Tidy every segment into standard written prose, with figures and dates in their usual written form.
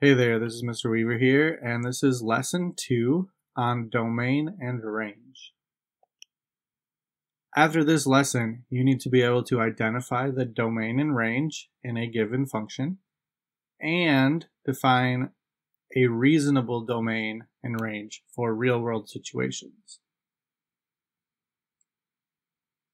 Hey there, this is Mr. Weaver here, and this is Lesson 2 on Domain and Range. After this lesson, you need to be able to identify the domain and range in a given function and define a reasonable domain and range for real-world situations.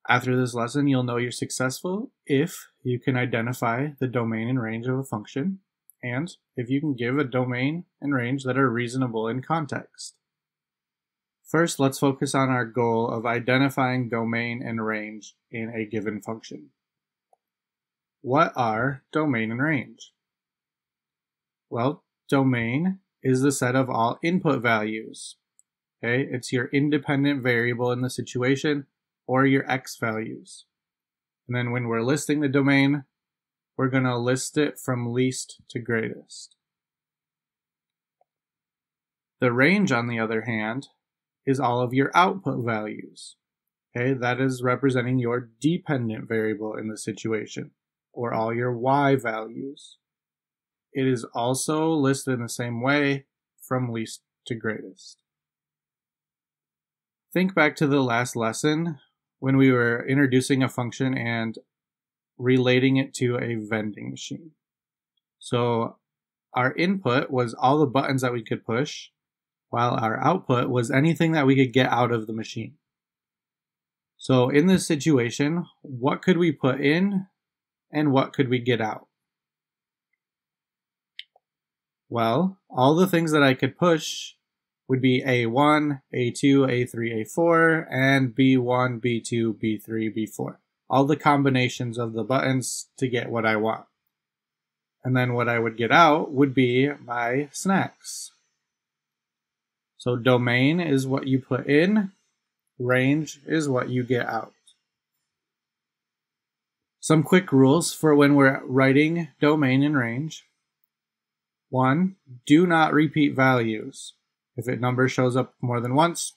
After this lesson, you'll know you're successful if you can identify the domain and range of a function, and if you can give a domain and range that are reasonable in context. First, let's focus on our goal of identifying domain and range in a given function. What are domain and range? Well, domain is the set of all input values. Okay, it's your independent variable in the situation or your x values. And then when we're listing the domain, we're going to list it from least to greatest. The range, on the other hand, is all of your output values. Okay, that is representing your dependent variable in the situation, or all your y values. It is also listed in the same way from least to greatest. Think back to the last lesson when we were introducing a function and relating it to a vending machine. So our input was all the buttons that we could push, while our output was anything that we could get out of the machine. So in this situation, what could we put in and what could we get out? Well, all the things that I could push would be A1, A2, A3, A4, and B1, B2, B3, B4. All the combinations of the buttons to get what I want. And then what I would get out would be my snacks. So domain is what you put in, range is what you get out. Some quick rules for when we're writing domain and range. 1, do not repeat values. If a number shows up more than once,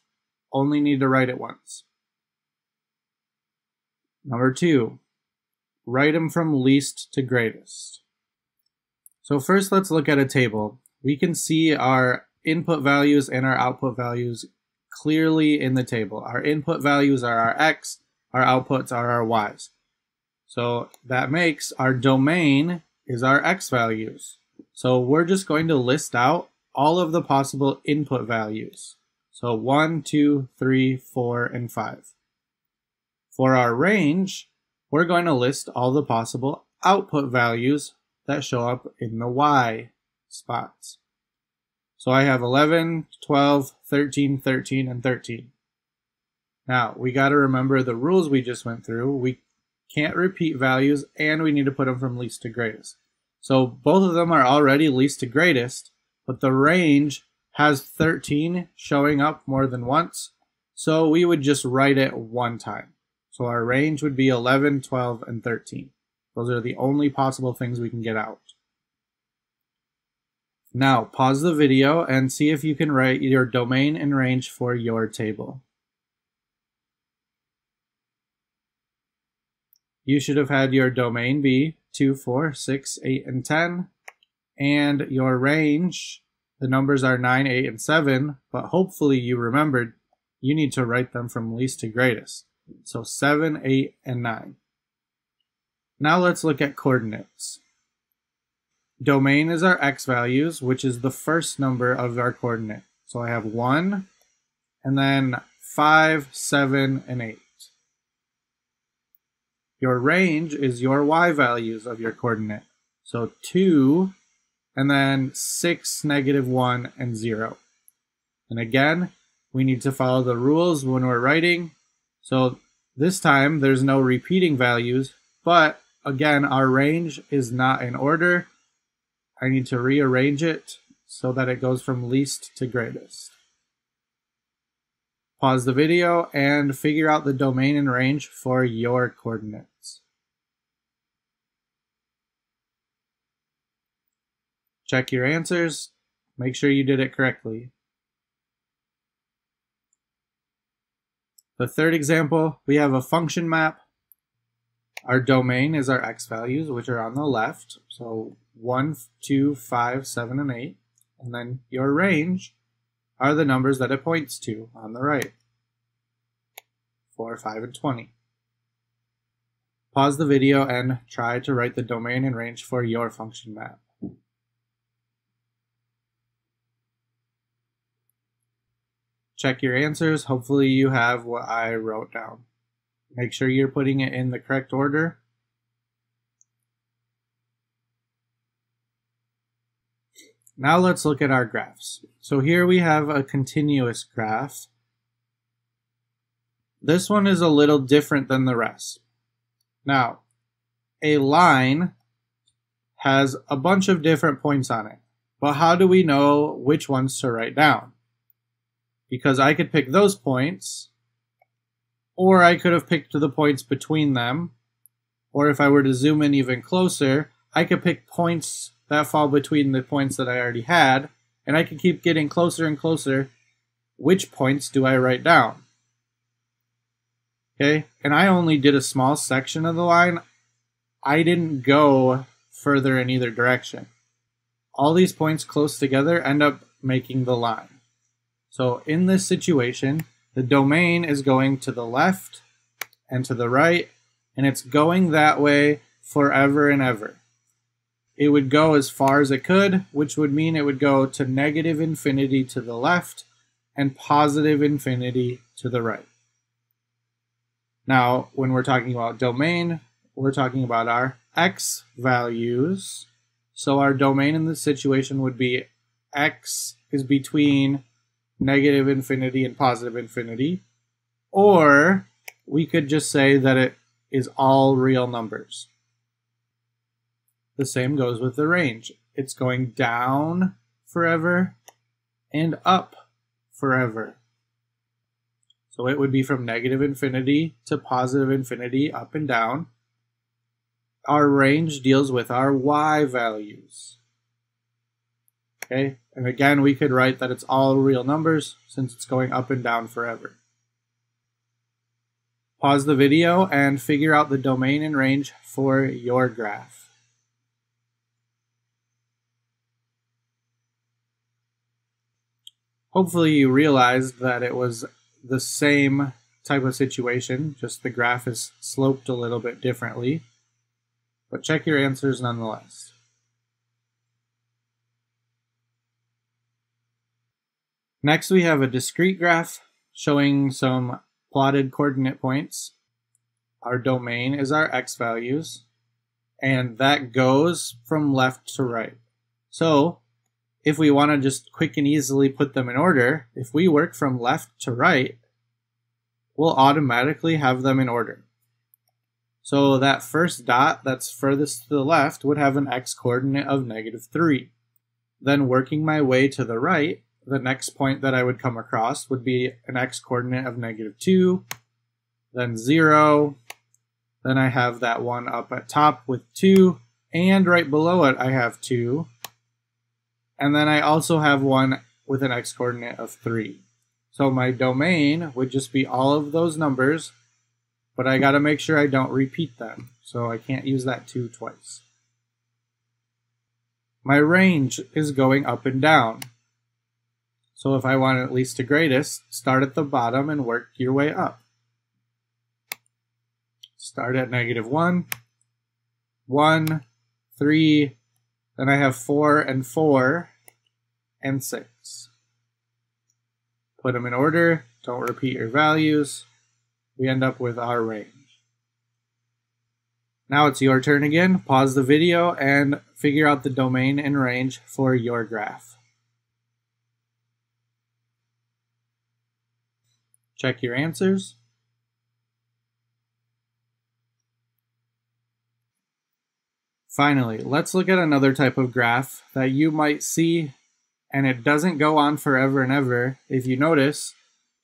only need to write it once. Number 2, write them from least to greatest. So first let's look at a table. We can see our input values and our output values clearly in the table. Our input values are our x, our outputs are our y's. So that makes our domain is our x values. So we're just going to list out all of the possible input values. So 1, 2, 3, 4, and 5. For our range, we're going to list all the possible output values that show up in the y spots. So I have 11, 12, 13, 13, and 13. Now, we got to remember the rules we just went through. We can't repeat values, and we need to put them from least to greatest. So both of them are already least to greatest, but the range has 13 showing up more than once, so we would just write it one time. So our range would be 11, 12, and 13. Those are the only possible things we can get out. Now, pause the video and see if you can write your domain and range for your table. You should have had your domain be 2, 4, 6, 8, and 10, and your range, the numbers are 9, 8, and 7, but hopefully you remembered you need to write them from least to greatest. So 7, 8, and 9. Now let's look at coordinates. Domain is our x values, which is the first number of our coordinate. So I have 1, and then 5, 7, and 8. Your range is your y values of your coordinate. So 2, and then 6, -1, and 0. And again, we need to follow the rules when we're writing. So this time there's no repeating values, but again, our range is not in order. I need to rearrange it so that it goes from least to greatest. Pause the video and figure out the domain and range for your coordinates. Check your answers. Make sure you did it correctly. The third example, we have a function map. Our domain is our x values, which are on the left. So 1, 2, 5, 7, and 8. And then your range are the numbers that it points to on the right. 4, 5, and 20. Pause the video and try to write the domain and range for your function map. Check your answers. Hopefully you have what I wrote down. Make sure you're putting it in the correct order. Now let's look at our graphs. So here we have a continuous graph. This one is a little different than the rest. Now, a line has a bunch of different points on it, but how do we know which ones to write down? Because I could pick those points, or I could have picked the points between them, or if I were to zoom in even closer, I could pick points that fall between the points that I already had, and I could keep getting closer and closer. Which points do I write down? Okay, and I only did a small section of the line. I didn't go further in either direction. All these points close together end up making the line. So in this situation, the domain is going to the left and to the right, and it's going that way forever and ever. It would go as far as it could, which would mean it would go to negative infinity to the left and positive infinity to the right. Now, when we're talking about domain, we're talking about our x values. So our domain in this situation would be x is between negative infinity and positive infinity. Or we could just say that it is all real numbers. The same goes with the range. It's going down forever and up forever. So it would be from negative infinity to positive infinity, up and down. Our range deals with our y values. Okay, and again, we could write that it's all real numbers since it's going up and down forever. Pause the video and figure out the domain and range for your graph. Hopefully you realized that it was the same type of situation, just the graph is sloped a little bit differently. But check your answers nonetheless. Next we have a discrete graph showing some plotted coordinate points. Our domain is our x values, and that goes from left to right. So if we want to just quick and easily put them in order, if we work from left to right, we'll automatically have them in order. So that first dot that's furthest to the left would have an x coordinate of -3. Then working my way to the right, the next point that I would come across would be an x coordinate of -2, then 0, then I have that one up at top with 2, and right below it I have 2, and then I also have one with an x coordinate of 3. So my domain would just be all of those numbers, but I got to make sure I don't repeat them, so I can't use that 2 twice. My range is going up and down. So if I want at least to greatest, start at the bottom and work your way up. Start at -1, 1, 3, then I have 4 and 4, and 6. Put them in order, don't repeat your values. We end up with our range. Now it's your turn again. Pause the video and figure out the domain and range for your graph. Check your answers. Finally, let's look at another type of graph that you might see, and it doesn't go on forever and ever. If you notice,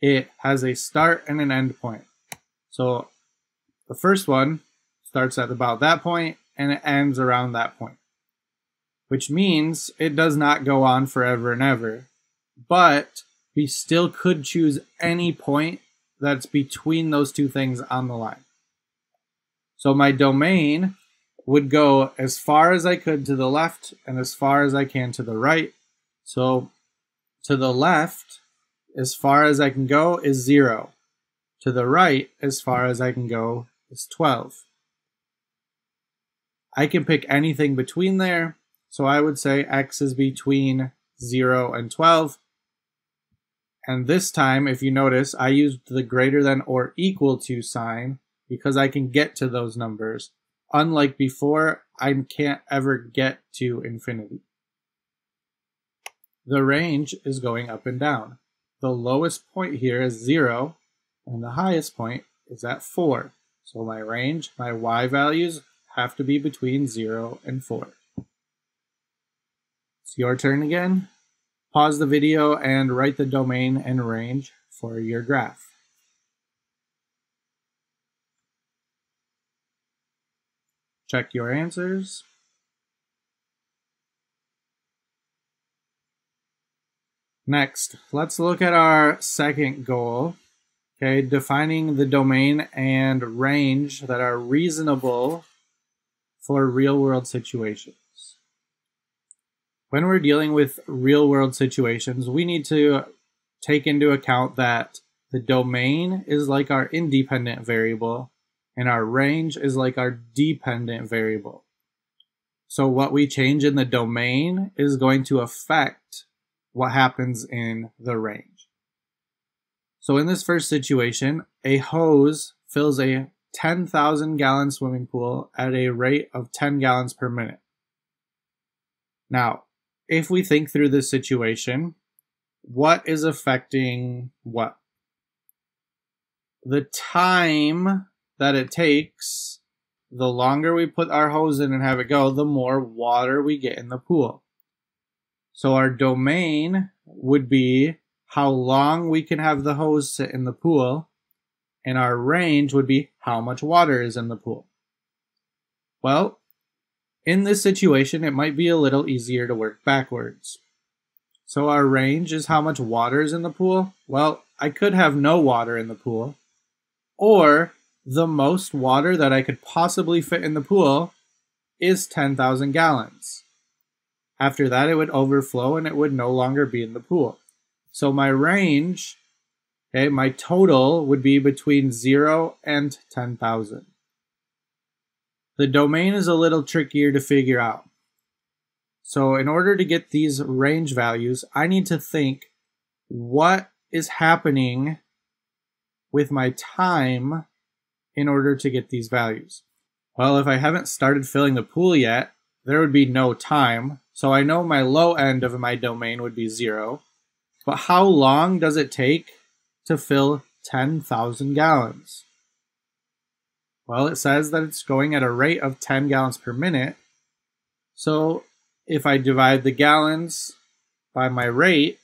it has a start and an end point. So the first one starts at about that point and it ends around that point, which means it does not go on forever and ever, but we still could choose any point that's between those two things on the line. So my domain would go as far as I could to the left and as far as I can to the right. So to the left, as far as I can go is 0. To the right, as far as I can go is 12. I can pick anything between there. So I would say x is between 0 and 12. And this time, if you notice, I used the greater than or equal to sign because I can get to those numbers. Unlike before, I can't ever get to infinity. The range is going up and down. The lowest point here is 0, and the highest point is at 4. So my range, my y values, have to be between 0 and 4. It's your turn again. Pause the video and write the domain and range for your graph. Check your answers. Next, let's look at our second goal. Okay, defining the domain and range that are reasonable for real-world situations. When we're dealing with real-world situations, we need to take into account that the domain is like our independent variable and our range is like our dependent variable. So what we change in the domain is going to affect what happens in the range. So in this first situation, a hose fills a 10,000 gallon swimming pool at a rate of 10 gallons per minute. Now, if we think through this situation, what is affecting what? The time that it takes, the longer we put our hose in and have it go, the more water we get in the pool. So our domain would be how long we can have the hose sit in the pool, and our range would be how much water is in the pool. Well, in this situation, it might be a little easier to work backwards. So our range is how much water is in the pool. Well, I could have no water in the pool, or the most water that I could possibly fit in the pool is 10,000 gallons. After that, it would overflow and it would no longer be in the pool. So my range, okay, my total would be between 0 and 10,000. The domain is a little trickier to figure out. So in order to get these range values, I need to think what is happening with my time in order to get these values. Well, if I haven't started filling the pool yet, there would be no time. So I know my low end of my domain would be 0. But how long does it take to fill 10,000 gallons? Well, it says that it's going at a rate of 10 gallons per minute. So if I divide the gallons by my rate,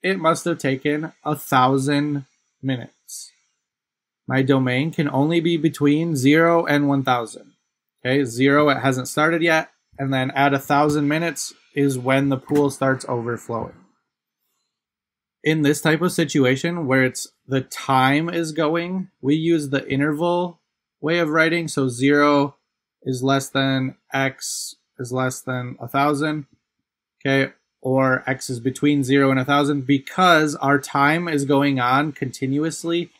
it must have taken 1,000 minutes. My domain can only be between 0 and 1,000. Okay, 0, it hasn't started yet. And then at 1,000 minutes is when the pool starts overflowing. In this type of situation where it's the time is going, we use the interval way of writing. So 0 is less than x is less than 1,000. Okay, or x is between 0 and 1,000 because our time is going on continuously,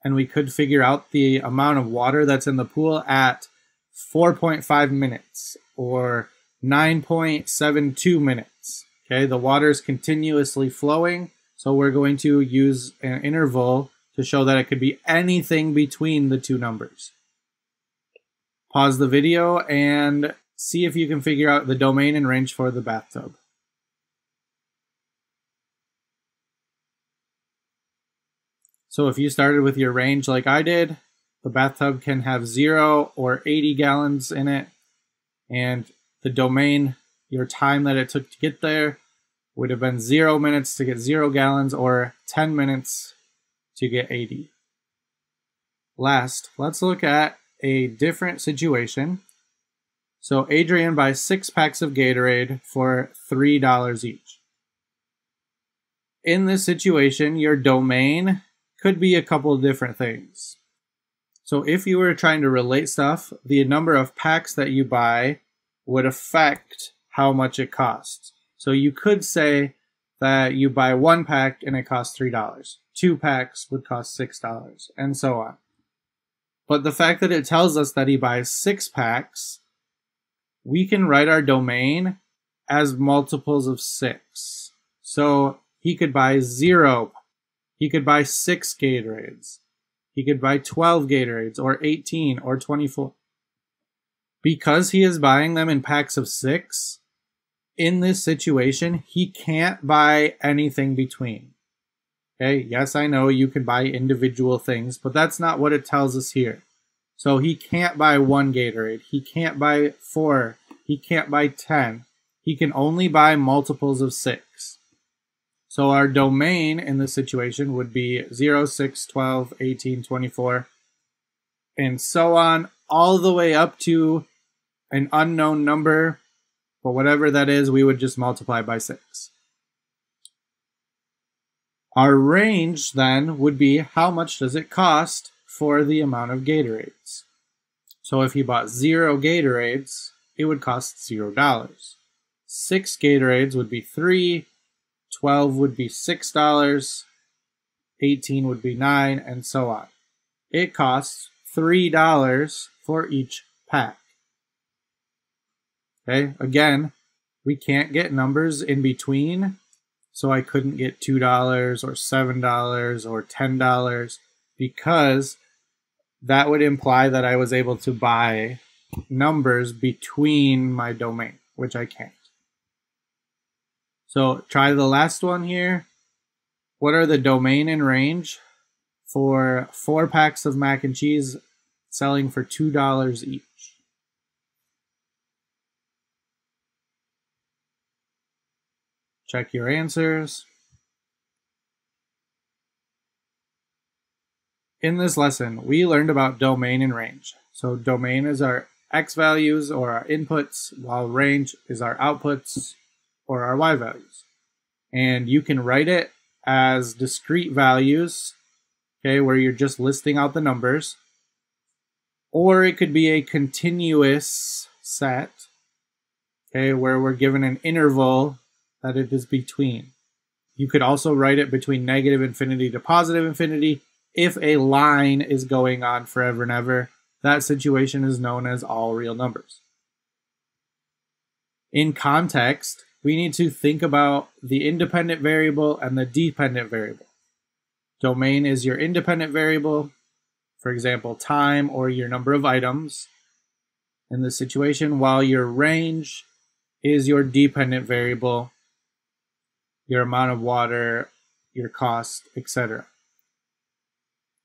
and we could figure out the amount of water that's in the pool at 4.5 minutes or 9.72 minutes. Okay, the water is continuously flowing, so we're going to use an interval to show that it could be anything between the two numbers. Pause the video and see if you can figure out the domain and range for the bathtub. So if you started with your range like I did, the bathtub can have 0 or 80 gallons in it, and the domain, your time that it took to get there, would have been 0 minutes to get 0 gallons or 10 minutes to get 80. Last, let's look at a different situation. So Adrian buys 6 packs of Gatorade for $3 each. In this situation, your domain could be a couple of different things. So if you were trying to relate stuff, the number of packs that you buy would affect how much it costs. So you could say that you buy 1 pack and it costs $3. 2 packs would cost $6, and so on. But the fact that it tells us that he buys 6 packs, we can write our domain as multiples of 6. So he could buy 0. He could buy 6 Gatorades. He could buy 12 Gatorades, or 18, or 24. Because he is buying them in packs of 6, in this situation, he can't buy anything between. Okay, yes, I know you can buy individual things, but that's not what it tells us here. So he can't buy 1 Gatorade. He can't buy 4. He can't buy 10. He can only buy multiples of 6. So our domain in this situation would be 0, 6, 12, 18, 24, and so on, all the way up to an unknown number, but whatever that is, we would just multiply by 6. Our range then would be how much does it cost for the amount of Gatorades. So if he bought 0 Gatorades, it would cost $0. 6 Gatorades would be $3, 12 would be $6, 18 would be $9, and so on. It costs $3 for each pack. Okay, again, we can't get numbers in between, so I couldn't get $2 or $7 or $10 because that would imply that I was able to buy numbers between my domain, which I can't. So try the last one here. What are the domain and range for 4 packs of mac and cheese selling for $2 each? Check your answers. In this lesson, we learned about domain and range. So domain is our X values or our inputs, while range is our outputs or our Y values. And you can write it as discrete values, okay, where you're just listing out the numbers, or it could be a continuous set, okay, where we're given an interval that it is between. You could also write it between negative infinity to positive infinity. If a line is going on forever and ever, that situation is known as all real numbers. In context, we need to think about the independent variable and the dependent variable. Domain is your independent variable, for example, time or your number of items in this situation, while your range is your dependent variable, your amount of water, your cost, etc.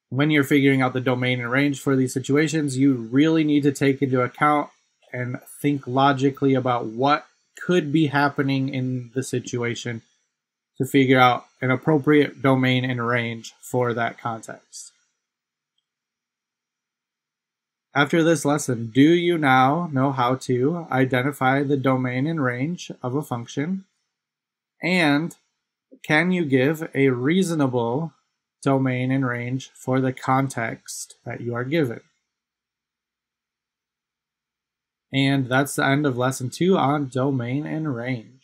When you're figuring out the domain and range for these situations, you really need to take into account and think logically about what could be happening in the situation to figure out an appropriate domain and range for that context. After this lesson, do you now know how to identify the domain and range of a function? And can you give a reasonable domain and range for the context that you are given? And that's the end of lesson 2 on domain and range.